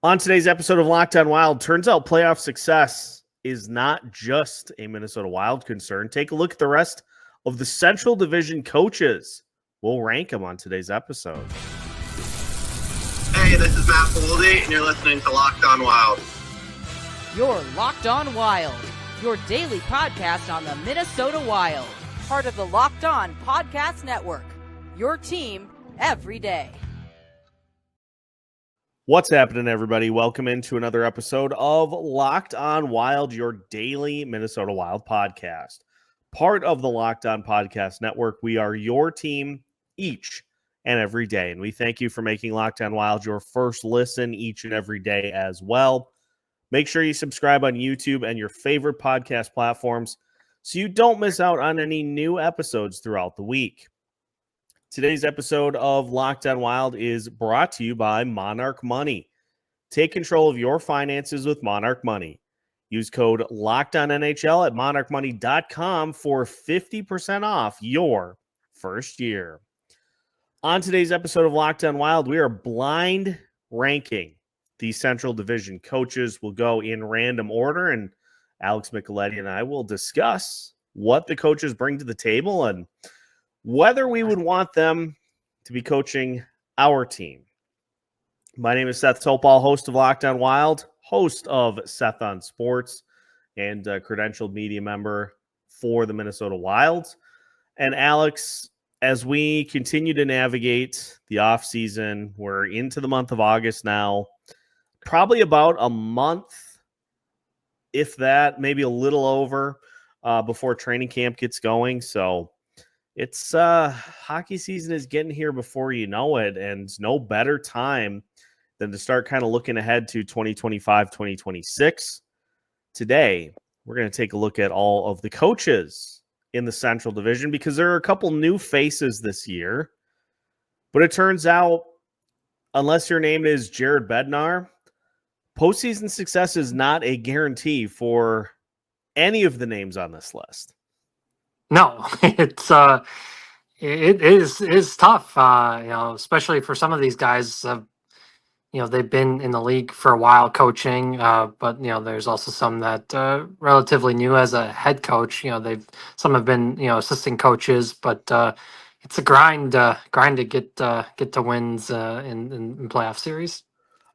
On today's episode of Lockdown Wild, turns out playoff success is not just a Minnesota Wild concern. Take a look at the rest of the Central Division coaches. We'll rank them on today's episode. Hey, this is Matt Foldy, and you're listening to Lockdown Wild. You're Locked On Wild, your daily podcast on the Minnesota Wild. Part of the Locked On Podcast Network, your team every day. What's happening, everybody? Welcome into another episode of Locked On Wild, your daily Minnesota Wild podcast. Part of the Locked On Podcast Network. We are your team each and every day, and we thank you for making Locked On Wild your first listen each and every day as well. Make sure you subscribe on YouTube and your favorite podcast platforms so you don't miss out on any new episodes throughout the week. Today's episode of Locked On Wild is brought to you by Monarch Money. Take control of your finances with Monarch Money. Use code LOCKEDONNHL at monarchmoney.com for 50% off your first year. On today's episode of Locked On Wild, we are blind ranking the Central Division coaches. Will go in random order, and Alex Micheletti and I will discuss what the coaches bring to the table and whether we would want them to be coaching our team. My name is Seth Topal, host of Lockdown Wild, host of Seth on Sports, and a credentialed media member for the Minnesota Wild. And Alex, as we continue to navigate the offseason, we're into the month of August now, probably about a month, if that, maybe a little over, before training camp gets going. So it's hockey season is getting here before you know it, and no better time than to start kind of looking ahead to 2025, 2026. Today, we're going to take a look at all of the coaches in the Central Division because there are a couple new faces this year. But it turns out, unless your name is Jared Bednar, postseason success is not a guarantee for any of the names on this list. No, it is tough, especially for some of these guys. They've been in the league for a while coaching, but there's also some that relatively new as a head coach. Some have been assistant coaches, but it's a grind to get to wins in playoff series.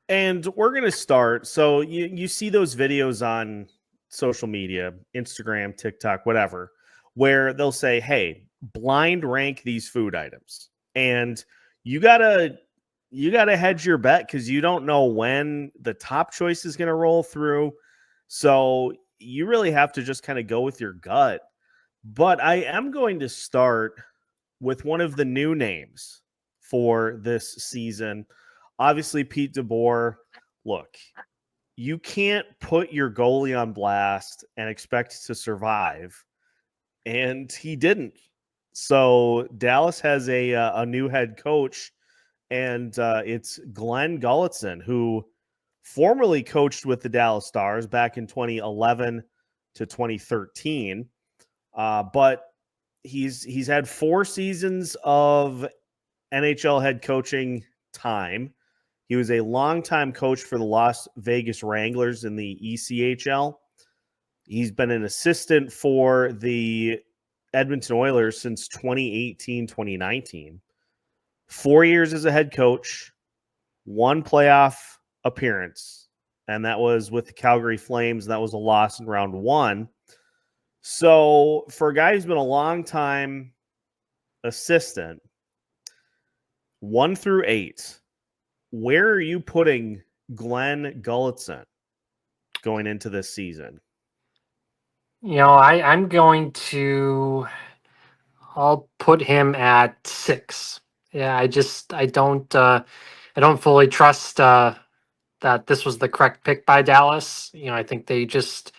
And we're going to start. So you see those videos on social media, Instagram, TikTok, whatever, where they'll say, hey, blind rank these food items. And you gotta hedge your bet because you don't know when the top choice is going to roll through. So you really have to just kind of go with your gut. But I am going to start with one of the new names for this season. Obviously, Pete DeBoer. Look, you can't put your goalie on blast and expect to survive. And he didn't. So Dallas has a new head coach, and it's Glenn Gulutzan, who formerly coached with the Dallas Stars back in 2011 to 2013. But he's had 4 seasons of NHL head coaching time. He was a longtime coach for the Las Vegas Wranglers in the ECHL. He's been an assistant for the Edmonton Oilers since 2018, 2019. 4 years as a head coach, 1 playoff appearance, and that was with the Calgary Flames. That was a loss in round 1. So for a guy who's been a long-time assistant, 1 through 8, where are you putting Glenn Gulutzan going into this season? I'm going to. I'll put him at 6. Yeah, I don't fully trust that this was the correct pick by Dallas. I think they just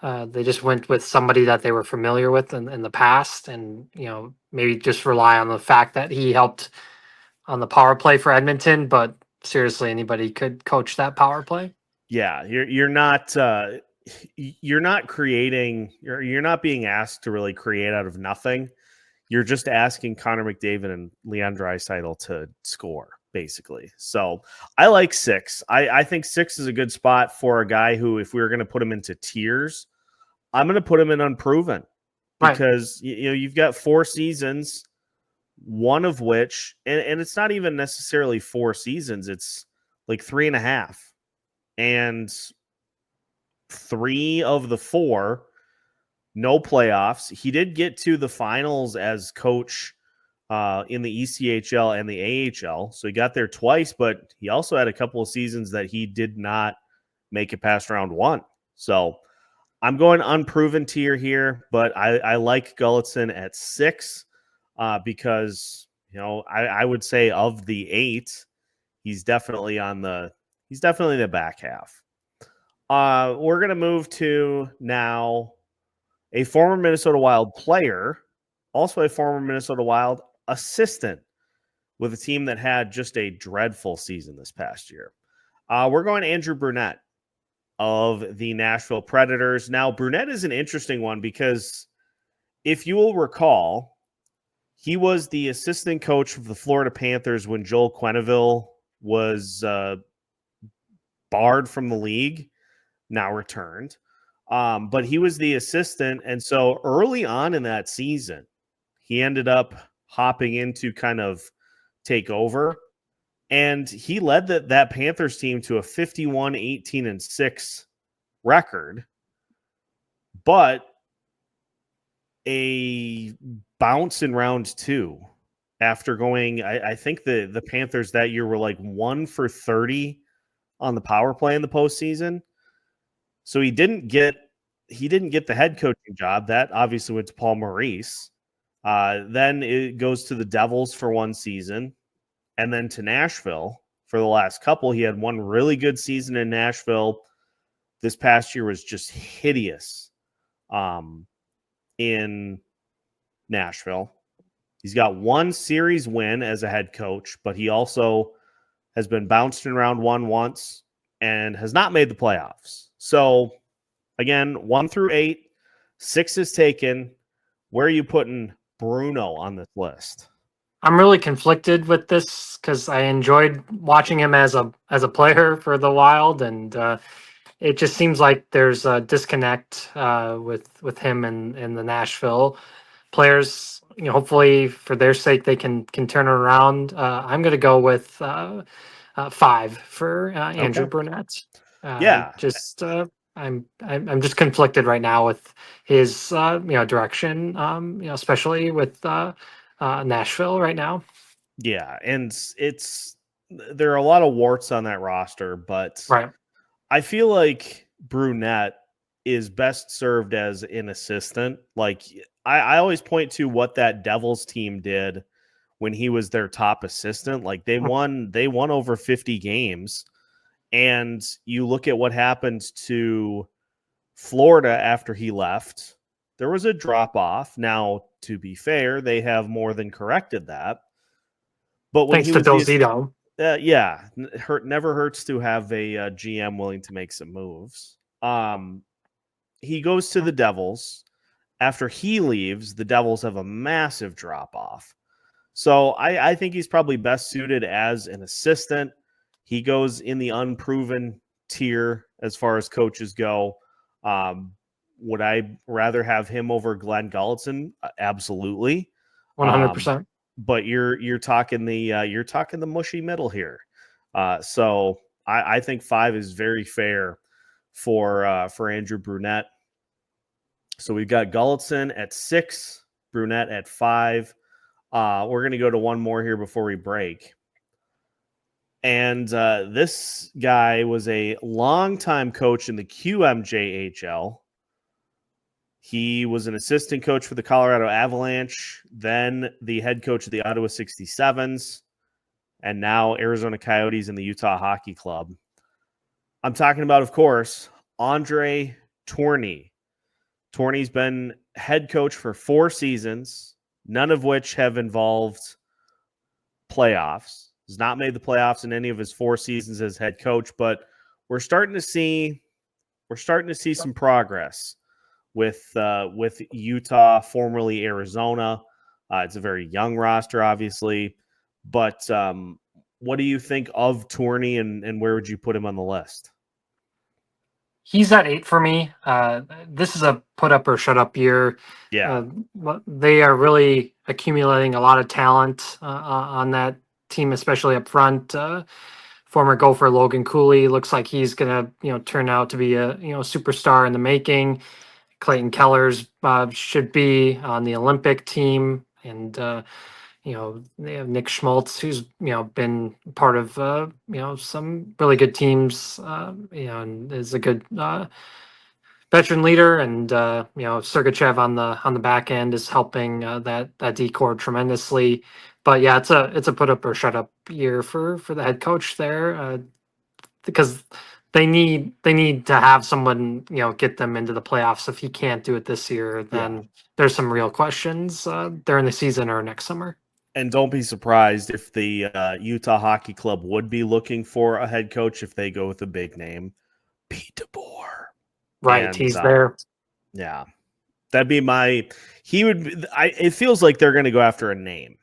went with somebody that they were familiar with in the past, and maybe just rely on the fact that he helped on the power play for Edmonton. But seriously, anybody could coach that power play. Yeah, you're not. You're not creating, you're not being asked to really create out of nothing. You're just asking Connor McDavid and Leon Draisaitl to score, basically. So I like 6. I think 6 is a good spot for a guy who, if we were going to put him into tiers, I'm going to put him in unproven because you've got 4 seasons, one of which, and it's not even necessarily 4 seasons, it's like 3.5, and 3 of the 4, no playoffs. He did get to the finals as coach in the ECHL and the AHL, so he got there twice, but he also had a couple of seasons that he did not make it past round 1. So I'm going unproven tier here, but I like Gulutzan at 6 because I would say of the 8, he's definitely the back half. We're gonna move to now a former Minnesota Wild player, also a former Minnesota Wild assistant with a team that had just a dreadful season this past year. We're going Andrew Brunette of the Nashville Predators. Now, Brunette is an interesting one because if you will recall, he was the assistant coach of the Florida Panthers when Joel Quenneville was barred from the league, now returned. But he was the assistant, and so early on in that season, he ended up hopping in to kind of take over. And he led that Panthers team to a 51-18-6 record, but a bounce in round 2 after going, I think the Panthers that year were like 1 for 30 on the power play in the postseason. So he didn't get the head coaching job. That obviously went to Paul Maurice. Then it goes to the Devils for 1 season. And then to Nashville for the last couple. He had 1 really good season in Nashville. This past year was just hideous in Nashville. He's got 1 series win as a head coach, but he also has been bounced in round 1 once and has not made the playoffs. So, again, 1 through 8, 6 is taken. Where are you putting Bruno on this list? I'm really conflicted with this because I enjoyed watching him as a player for the Wild, and it just seems like there's a disconnect with him and the Nashville players. Hopefully for their sake they can turn it around. I'm going to go with 5 for Andrew Brunette. Yeah, I'm just conflicted right now with his direction. Especially with Nashville right now. Yeah, and there are a lot of warts on that roster, but right. I feel like Brunette is best served as an assistant. Like I always point to what that Devils team did when he was their top assistant. Like they won over 50 games. And you look at what happened to Florida after he left, there was a drop off. Now, to be fair, they have more than corrected that. But when thanks to Bill Zito. Never hurts to have a GM willing to make some moves. He goes to the Devils. After he leaves, the Devils have a massive drop off. So I think he's probably best suited as an assistant. He goes in the unproven tier as far as coaches go. Would I rather have him over Glenn Gulutzan? Absolutely, 100%. But you're talking the mushy middle here. So I think 5 is very fair for Andrew Brunette. So we've got Gulutzan at 6, Brunette at 5. We're going to go to one more here before we break. And this guy was a longtime coach in the QMJHL. He was an assistant coach for the Colorado Avalanche, then the head coach of the Ottawa 67s, and now Arizona Coyotes and the Utah Hockey Club. I'm talking about, of course, Andre Tourigny. Tourney's been head coach for 4 seasons, none of which have involved playoffs. Has not made the playoffs in any of his 4 seasons as head coach, but we're starting to see some progress with Utah, formerly Arizona. It's a very young roster, obviously, but what do you think of Tourigny, and where would you put him on the list? He's at 8 for me. This is a put up or shut up year. Yeah. They are really accumulating a lot of talent on that team, especially up front. Former Gopher Logan Cooley looks like he's gonna turn out to be a superstar in the making. Clayton Kellers should be on the Olympic team, and they have Nick Schmaltz, who's been part of some really good teams, and is a good veteran leader, and Sergachev on the back end is helping that D-core tremendously. But yeah, it's a put up or shut up year for the head coach there, because they need to have someone get them into the playoffs. If he can't do it this year, then there's some real questions during the season or next summer. And don't be surprised if the Utah Hockey Club would be looking for a head coach if they go with a big name, Pete DeBoer. Right, And, he's there. Yeah, that'd be my. He would. It feels like they're going to go after a name.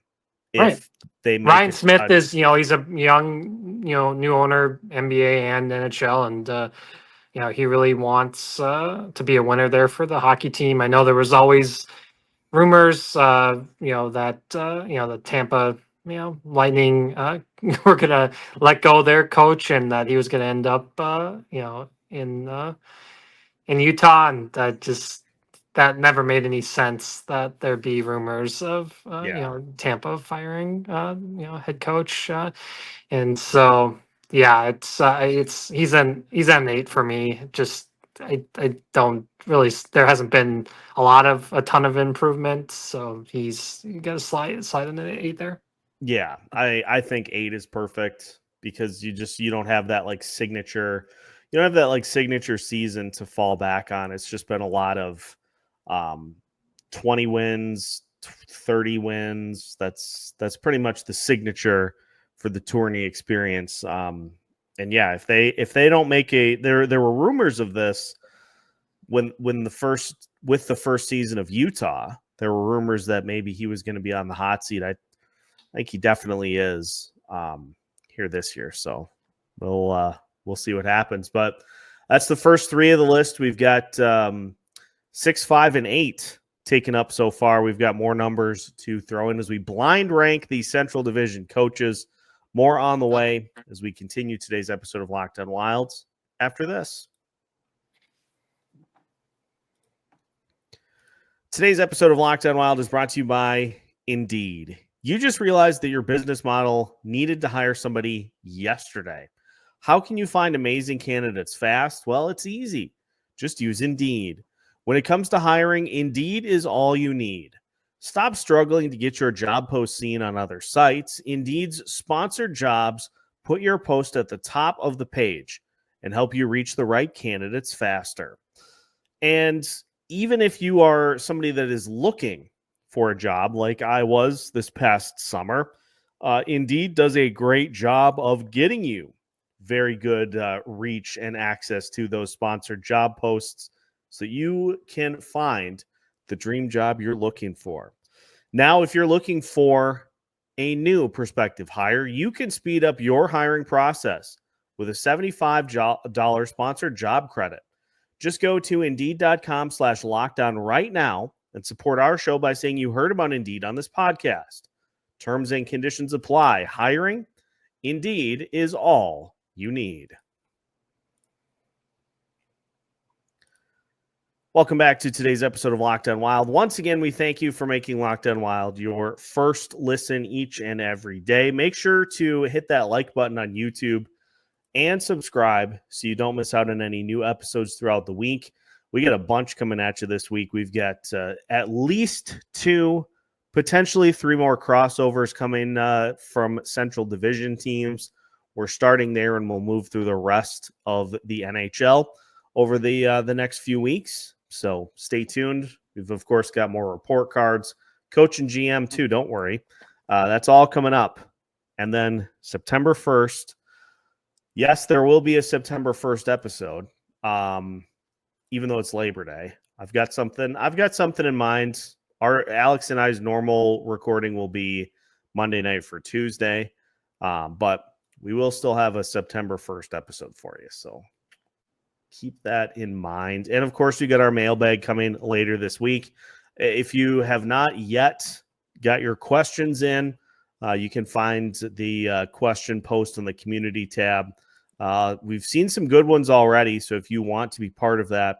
If they make Ryan Smith is he's a young new owner, NBA and NHL, and he really wants to be a winner there for the hockey team. I know there was always rumors, that the Tampa Lightning were gonna let go their coach, and that he was gonna end up in Utah, and that never made any sense, that there'd be rumors of Tampa firing head coach, and so he's an 8 for me. Just I don't really, there hasn't been a ton of improvement, so you got to slide in an 8 there. Yeah, I think 8 is perfect, because you don't have that signature. You don't have that signature season to fall back on. It's just been a lot of 20 wins, 30 wins. That's pretty much the signature for the Tourigny experience. And yeah, if they don't make there were rumors of this with the first season of Utah. There were rumors that maybe he was going to be on the hot seat. I think he definitely is here this year. So we'll see what happens. But that's the first 3 of the list. We've got 6, 5, and 8 taken up so far. We've got more numbers to throw in as we blind rank the Central Division coaches. More on the way as we continue today's episode of Locked On Wilds after this. Today's episode of Locked On Wild is brought to you by Indeed. You just realized that your business model needed to hire somebody yesterday. How can you find amazing candidates fast? Well, it's easy. Just use Indeed. When it comes to hiring, Indeed is all you need. Stop struggling to get your job post seen on other sites. Indeed's sponsored jobs put your post at the top of the page and help you reach the right candidates faster. And even if you are somebody that is looking for a job like I was this past summer, Indeed does a great job of getting you very good reach and access to those sponsored job posts so you can find the dream job you're looking for. Now, if you're looking for a new prospective hire, you can speed up your hiring process with a $75 sponsored job credit. Just go to Indeed.com/lockdown right now and support our show by saying you heard about Indeed on this podcast. Terms and conditions apply. Hiring, Indeed, is all you need. Welcome back to today's episode of Locked On Wild. Once again, we thank you for making Locked On Wild your first listen each and every day. Make sure to hit that like button on YouTube and subscribe so you don't miss out on any new episodes throughout the week. We got a bunch coming at you this week. We've got at least 2, potentially 3 more crossovers coming from Central Division teams. We're starting there, and we'll move through the rest of the NHL over the next few weeks. So stay tuned. We've, of course, got more report cards, coach and GM too. Don't worry. That's all coming up. And then September 1st, yes, there will be a September 1st episode, even though it's Labor Day. I've got something in mind. Alex and I's normal recording will be Monday night for Tuesday. But we will still have a September 1st episode for you. So keep that in mind. And of course, we got our mailbag coming later this week. If you have not yet got your questions in, you can find the question post on the community tab. We've seen some good ones already. So if you want to be part of that,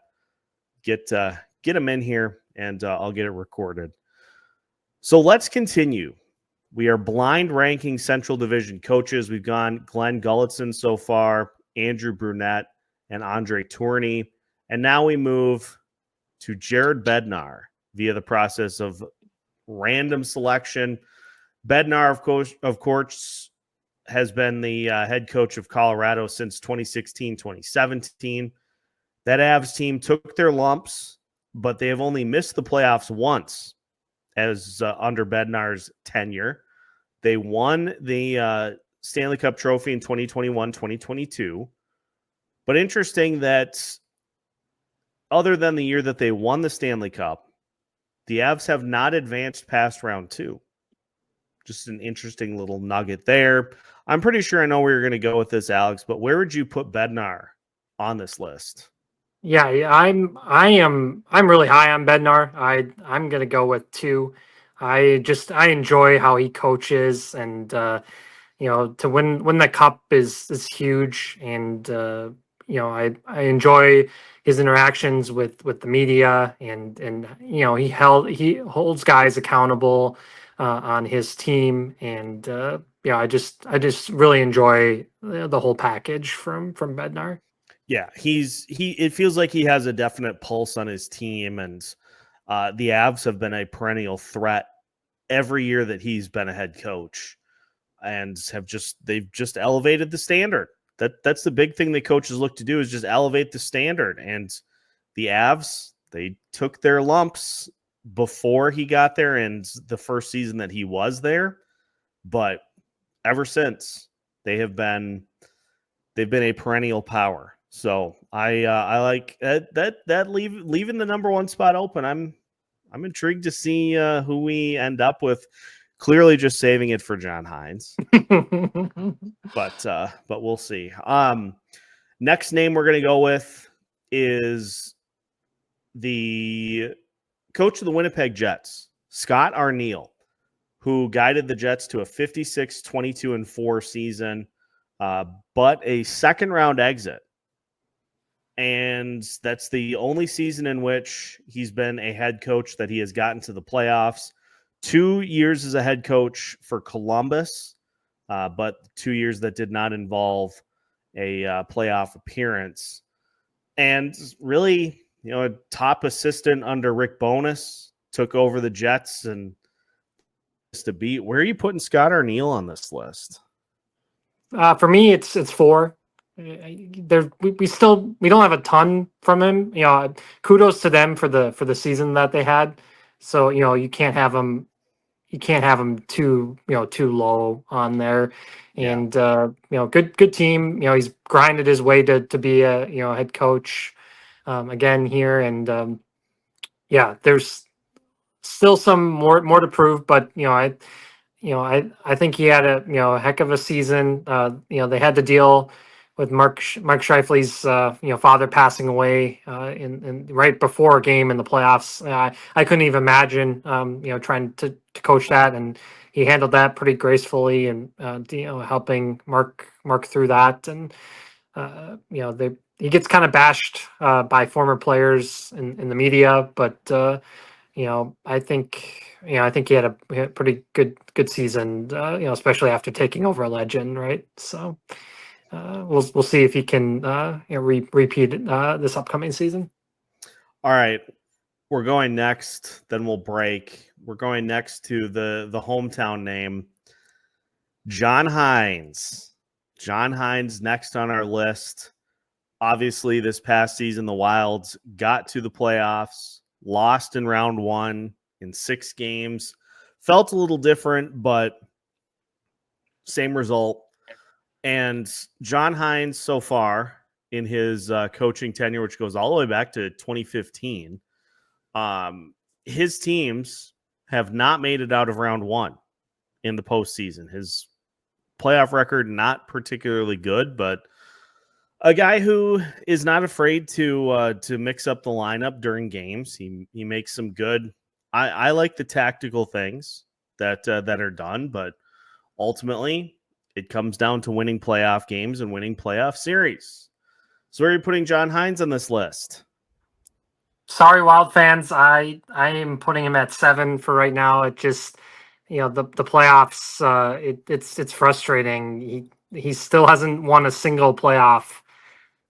get them in here and I'll get it recorded. So let's continue. We are blind ranking Central Division coaches. We've gone Glenn Gulletson so far, Andrew Brunette, and Andre Tourigny. And now we move to Jared Bednar via the process of random selection. Bednar, of course, has been the head coach of Colorado since 2016, 2017. That Avs team took their lumps, but they have only missed the playoffs once as under Bednar's tenure. They won the Stanley Cup trophy in 2021, 2022. But interesting that other than the year that they won the Stanley Cup, the Avs have not advanced past round 2. Just an interesting little nugget there. I'm pretty sure I know where you're going to go with this, Alex, but where would you put Bednar on this list? Yeah, I'm really high on Bednar. I'm gonna go with 2. I enjoy how he coaches, and to win the cup is huge, and I enjoy his interactions with the media, and he holds guys accountable on his team, and I just really enjoy the whole package from Bednar. Yeah, it feels like he has a definite pulse on his team, and the Avs have been a perennial threat every year that he's been a head coach, and they've just elevated the standard. That's the big thing that coaches look to do, is just elevate the standard. And the Avs, they took their lumps before he got there and the first season that he was there, but ever since they've been a perennial power. So I like that leaving the number 1 spot open. I'm intrigued to see who we end up with. Clearly, just saving it for John Hynes, but we'll see. Next name we're going to go with is the coach of the Winnipeg Jets, Scott Arniel, who guided the Jets to a 56-22-4 season, but a second-round exit. And that's the only season in which he's been a head coach that he has gotten to the playoffs. 2 years as a head coach for Columbus, but 2 years that did not involve a playoff appearance. And really, a top assistant under Rick Bowness, took over the Jets and to beat. Where are you putting Scott Arniel on this list? For me, it's 4. We don't have a ton from him. Kudos to them for the season that they had. So you can't have him too low on there. And good team. He's grinded his way to be a head coach again here, and there's still some more to prove, but I think he had a heck of a season. They had to deal with Mark Scheifele's father passing away in right before a game in the playoffs. I couldn't even imagine trying to coach that, and he handled that pretty gracefully, and helping Mark through that. And he gets kind of bashed by former players in the media, but I think he had a pretty good season, especially after taking over a legend, right? So we'll see if he can repeat this upcoming season. All right, we're going next. Then we'll break. We're going next to the hometown name, John Hynes. John Hynes next on our list. Obviously, this past season, the Wilds got to the playoffs, lost in round 1 in 6 games. Felt a little different, but same result. And John Hynes, so far in his coaching tenure, which goes all the way back to 2015, his teams have not made it out of round 1 in the postseason. His playoff record, not particularly good, but a guy who is not afraid to mix up the lineup during games. He makes some good. I like the tactical things that are done, but ultimately it comes down to winning playoff games and winning playoff series. So, where are you putting John Hynes on this list? Sorry, Wild fans. I am putting him at 7 for right now. It just, the playoffs. It's frustrating. He still hasn't won a single playoff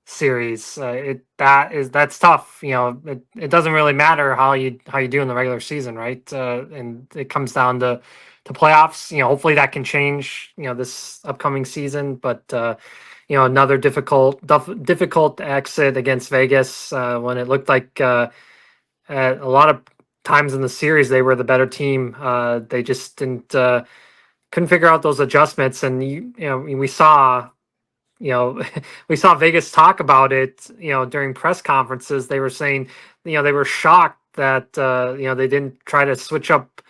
series. That's tough. It doesn't really matter how you do in the regular season, right? And it comes down to playoffs. Hopefully that can change. This upcoming season, but another difficult exit against Vegas when it looked like a lot of times in the series they were the better team. They just couldn't figure out those adjustments, and we saw. We saw Vegas talk about it, during press conferences. They were saying, they were shocked that, they didn't try to switch up,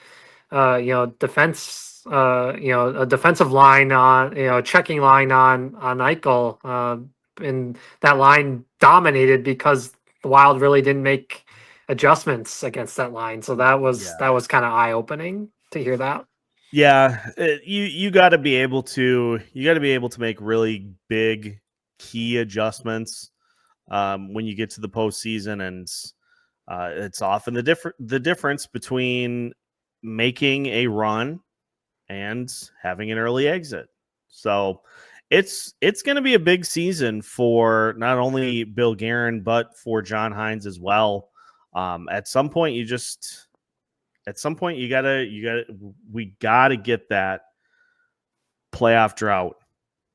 defense, a defensive line on, a checking line on Eichel. And that line dominated because the Wild really didn't make adjustments against that line. So that was kind of eye opening to hear that. Yeah, you got to be able to make really big key adjustments when you get to the postseason, and it's often the difference between making a run and having an early exit. So it's going to be a big season for not only Bill Guerin but for John Hynes as well. At some point, we gotta get that playoff drought.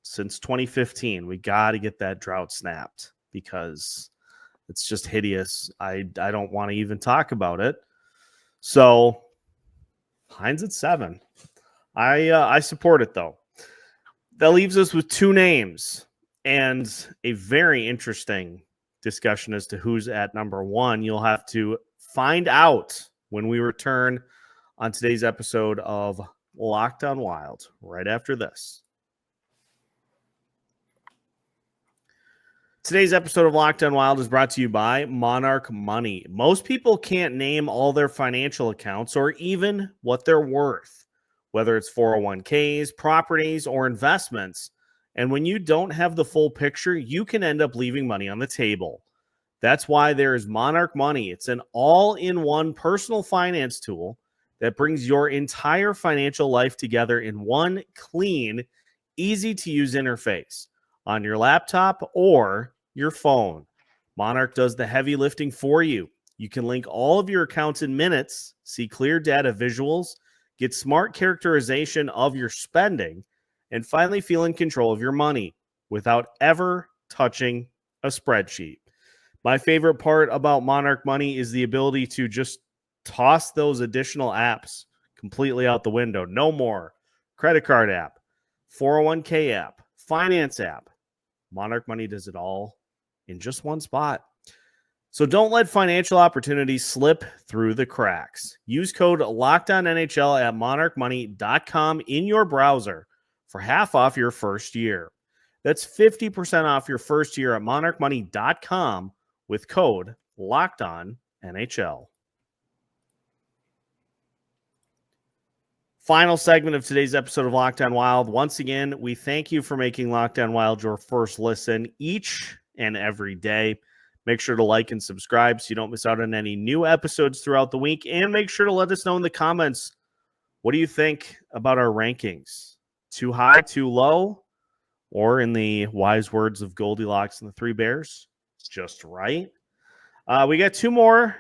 Since 2015, we gotta get that drought snapped because it's just hideous. I don't want to even talk about it. So Hynes at 7. I support it though. That leaves us with 2 names and a very interesting discussion as to who's at number 1. You'll have to find out when we return on today's episode of Locked on Wild, right after this. Today's episode of Locked on Wild is brought to you by Monarch Money. Most people can't name all their financial accounts or even what they're worth, whether it's 401ks, properties, or investments. And when you don't have the full picture, you can end up leaving money on the table. That's why there is Monarch Money. It's an all-in-one personal finance tool that brings your entire financial life together in one clean, easy-to-use interface on your laptop or your phone. Monarch does the heavy lifting for you. You can link all of your accounts in minutes, see clear data visuals, get smart characterization of your spending, and finally feel in control of your money without ever touching a spreadsheet. My favorite part about Monarch Money is the ability to just toss those additional apps completely out the window. No more credit card app, 401k app, finance app. Monarch Money does it all in just one spot. So don't let financial opportunities slip through the cracks. Use code LOCKEDONNHL at monarchmoney.com in your browser for half off your first year. That's 50% off your first year at monarchmoney.com with code LOCKEDONNHL. Final segment of today's episode of Locked on Wild. Once again, we thank you for making Locked on Wild your first listen each and every day. Make sure to like and subscribe so you don't miss out on any new episodes throughout the week. And make sure to let us know in the comments, what do you think about our rankings? Too high, too low? Or in the wise words of Goldilocks and the Three Bears, just right? We got two more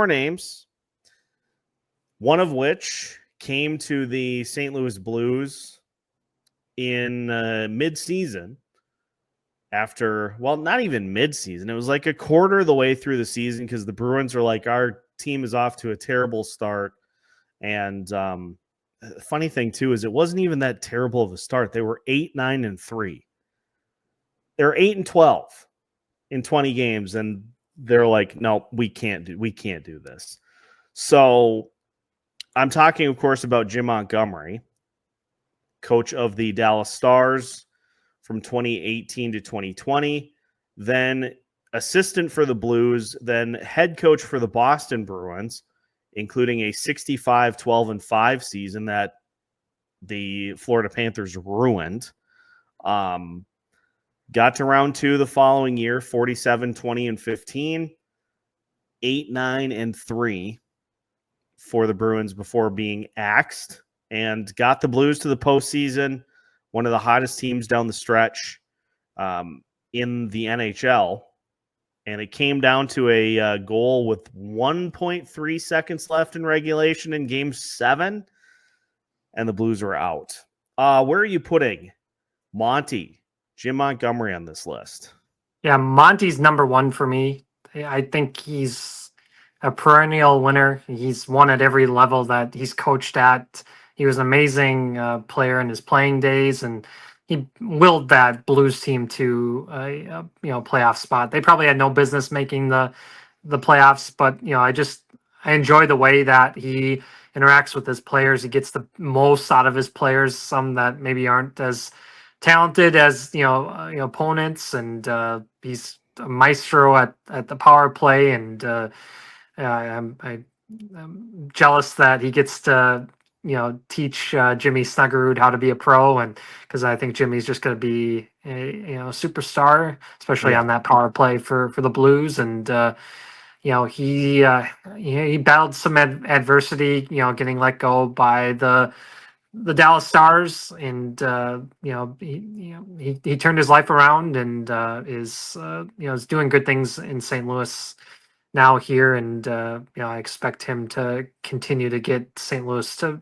names, one of which came to the St. Louis Blues in mid-season after, well, not even mid-season. It was like a quarter of the way through the season because the Bruins were like, our team is off to a terrible start. And the funny thing, too, is it wasn't even that terrible of a start. They were 8-9-3. They're 8-12 in 20 games, and they're like, no, we can't do this. So I'm talking, of course, about Jim Montgomery. coach of the Dallas Stars from 2018 to 2020, then assistant for the Blues, then head coach for the Boston Bruins, including a 65-12-5 season that the Florida Panthers ruined. Got to round 2 the following year, 47-20-15, 8-9-3 for the Bruins before being axed, and got the Blues to the postseason, one of the hottest teams down the stretch in the NHL. And it came down to a goal with 1.3 seconds left in regulation in Game 7, and the Blues were out. Where are you putting Jim Montgomery on this list? Yeah, Monty's number one for me. I think he's a perennial winner. He's won at every level that he's coached at. He was an amazing player in his playing days, and he willed that Blues team to a playoff spot. They probably had no business making the playoffs, but I enjoy the way that he interacts with his players. He gets the most out of his players, some that maybe aren't as talented as opponents, and he's a maestro at the power play, and I'm jealous that he gets to teach Jimmy Snuggerud how to be a pro, and because I think Jimmy's just going to be a superstar, especially on that power play for the Blues. And he battled some adversity, getting let go by the Dallas Stars, and he turned his life around, and is doing good things in St. Louis now here, and I expect him to continue to get St. Louis to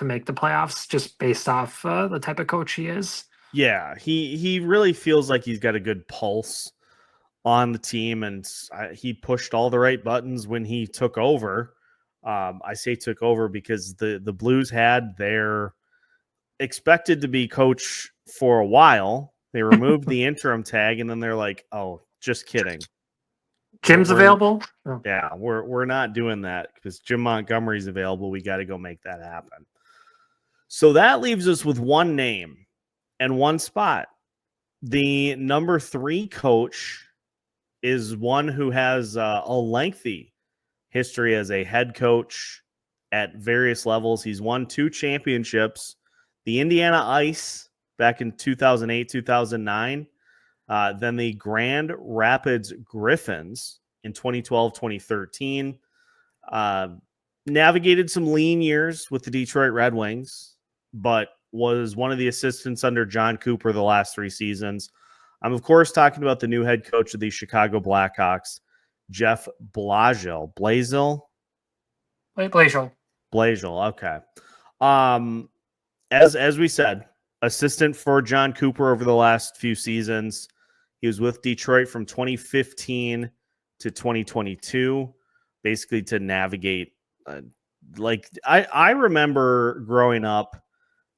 make the playoffs just based off the type of coach he is. Yeah, he really feels like he's got a good pulse on the team, and he pushed all the right buttons when he took over. I say took over because the Blues had their expected to be coach for a while. They removed the interim tag, and then they're like, "Oh, just kidding. Jim's available." Oh. Yeah, we're not doing that because Jim Montgomery's available. We got to go make that happen. So that leaves us with one name and one spot. The number 3 coach is one who has a lengthy history as a head coach at various levels. He's won 2 championships, the Indiana Ice back in 2008, 2009, then the Grand Rapids Griffins in 2012, 2013. Navigated some lean years with the Detroit Red Wings, but was one of the assistants under John Cooper the last 3 seasons. I'm, of course, talking about the new head coach of the Chicago Blackhawks, Jeff Blashill. Blashill, okay. As we said, assistant for John Cooper over the last few seasons. He was with Detroit from 2015 to 2022, basically to navigate. I remember growing up,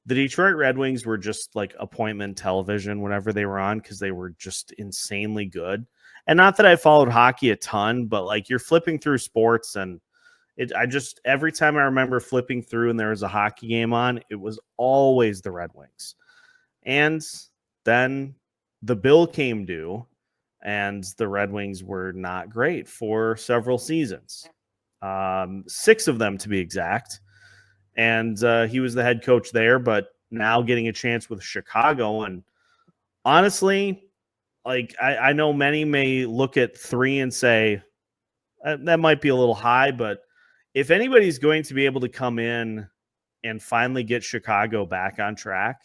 the Detroit Red Wings were just like appointment television whenever they were on because they were just insanely good. And not that I followed hockey a ton, but like you're flipping through sports, and every time I remember flipping through and there was a hockey game on, it was always the Red Wings. And then the bill came due, and the Red Wings were not great for several seasons. 6 of them to be exact. And he was the head coach there, but now getting a chance with Chicago. And honestly, like I know many may look at 3 and say that might be a little high, but if anybody's going to be able to come in and finally get Chicago back on track,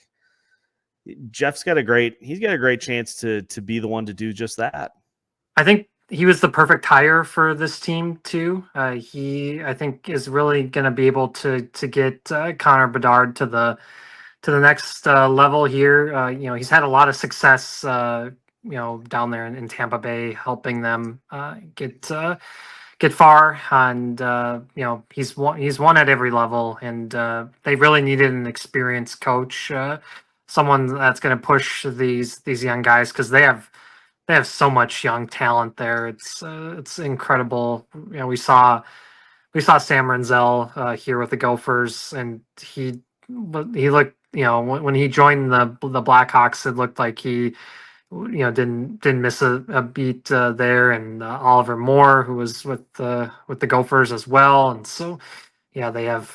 Jeff's got a great chance to be the one to do just that. I think he was the perfect hire for this team too. He, I think, is really going to be able to get Connor Bedard to the next level here. He's had a lot of success, down there in Tampa Bay, helping them get far, and he's won at every level, and they really needed an experienced coach, someone that's going to push these young guys, because they have so much young talent there. It's incredible. We saw Sam Renzel here with the Gophers, and he looked when he joined the Blackhawks, it looked like he didn't miss a beat there, and Oliver Moore, who was with the Gophers as well, and so they have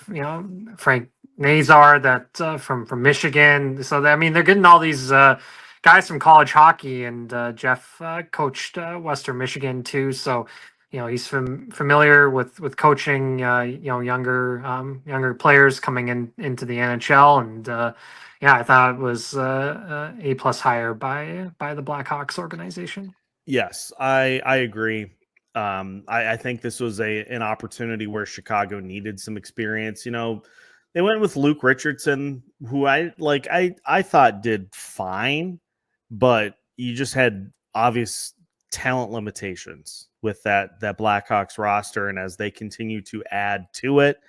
Frank Nazar that from Michigan. So they're getting all these guys from college hockey, and Jeff coached Western Michigan too, so he's familiar with coaching younger players coming into the NHL, and I thought it was A+ hire by the Blackhawks organization. Yes, I agree. I think this was an opportunity where Chicago needed some experience. They went with Luke Richardson, who I thought did fine, but you just had obvious talent limitations with that Blackhawks roster, and as they continue to add to it,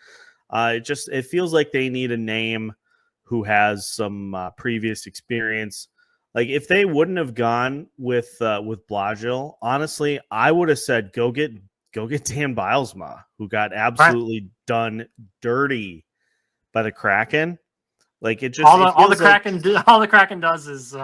it feels like they need a name who has some previous experience. Like if they wouldn't have gone with Blashill, honestly, I would have said go get Dan Bilesma, who got absolutely done dirty by the Kraken. Like it just all the Kraken does is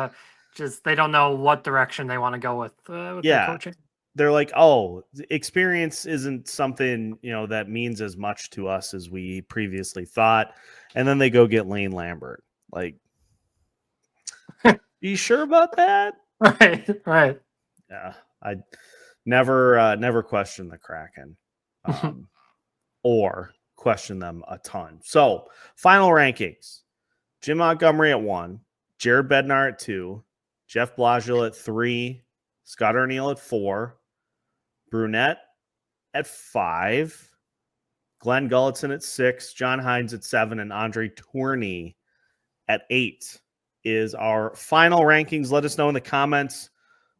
just they don't know what direction they want to go with their coaching. They're like, oh, experience isn't something that means as much to us as we previously thought, and then they go get Lane Lambert. Like, you sure about that? Right. Yeah, I never question the Kraken, or question them a ton. So, final rankings: Jim Montgomery at 1, Jared Bednar at 2, Jeff Blashill at 3, Scott Arniel at 4, Brunette at 5, Glenn Gulletson at 6, John Hynes at 7, and Andre Tourigny at 8 is our final rankings. Let us know in the comments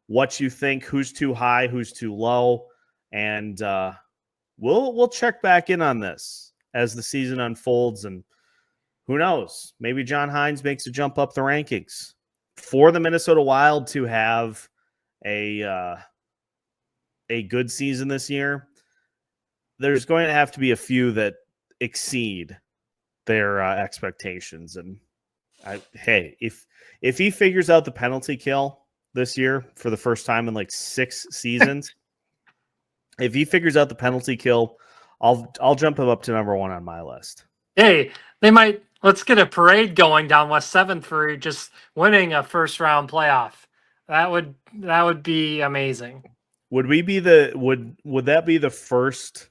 what you think, who's too high, who's too low, and we'll check back in on this as the season unfolds, and who knows, maybe John Hynes makes a jump up the rankings. For the Minnesota Wild to have a good season this year, there's going to have to be a few that exceed their expectations. And if he figures out the penalty kill this year for the first time in like 6 seasons, if he figures out the penalty kill, I'll jump him up to number 1 on my list. Hey, let's get a parade going down West 7th for just winning a first round playoff. That would be amazing. Would we be would that be the first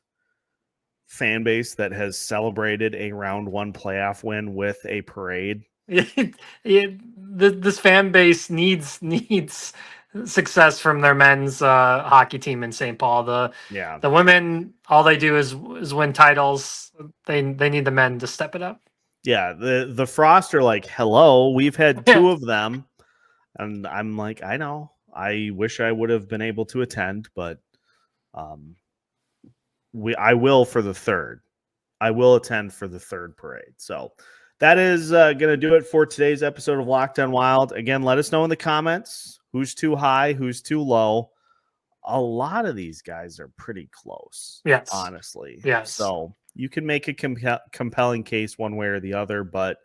fan base that has celebrated a round 1 playoff win with a parade? This fan base needs success from their men's hockey team in St. Paul. The women, all they do is win titles. They need the men to step it up. Yeah, the Frost are like, hello, we've had 2 of them, and I'm like, I know. I wish I would have been able to attend, but I will for the 3rd. I will attend for the 3rd parade. So that is going to do it for today's episode of Locked On Wild. Again, let us know in the comments who's too high, who's too low. A lot of these guys are pretty close, honestly. Yes. So you can make a compelling case one way or the other, but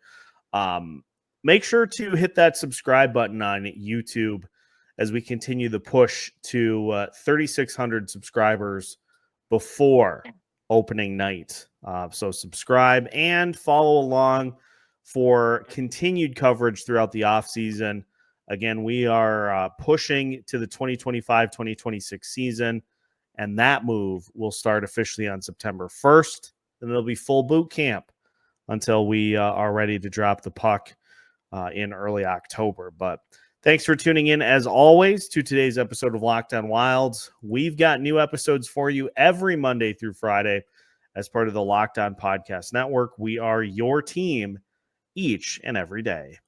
make sure to hit that subscribe button on YouTube as we continue the push to 3,600 subscribers before opening night. So subscribe and follow along for continued coverage throughout the offseason. Again, we are pushing to the 2025-2026 season, and that move will start officially on September 1st. Then it'll be full boot camp until we are ready to drop the puck in early October. But thanks for tuning in, as always, to today's episode of Locked On Wilds. We've got new episodes for you every Monday through Friday as part of the Locked On Podcast Network. We are your team each and every day.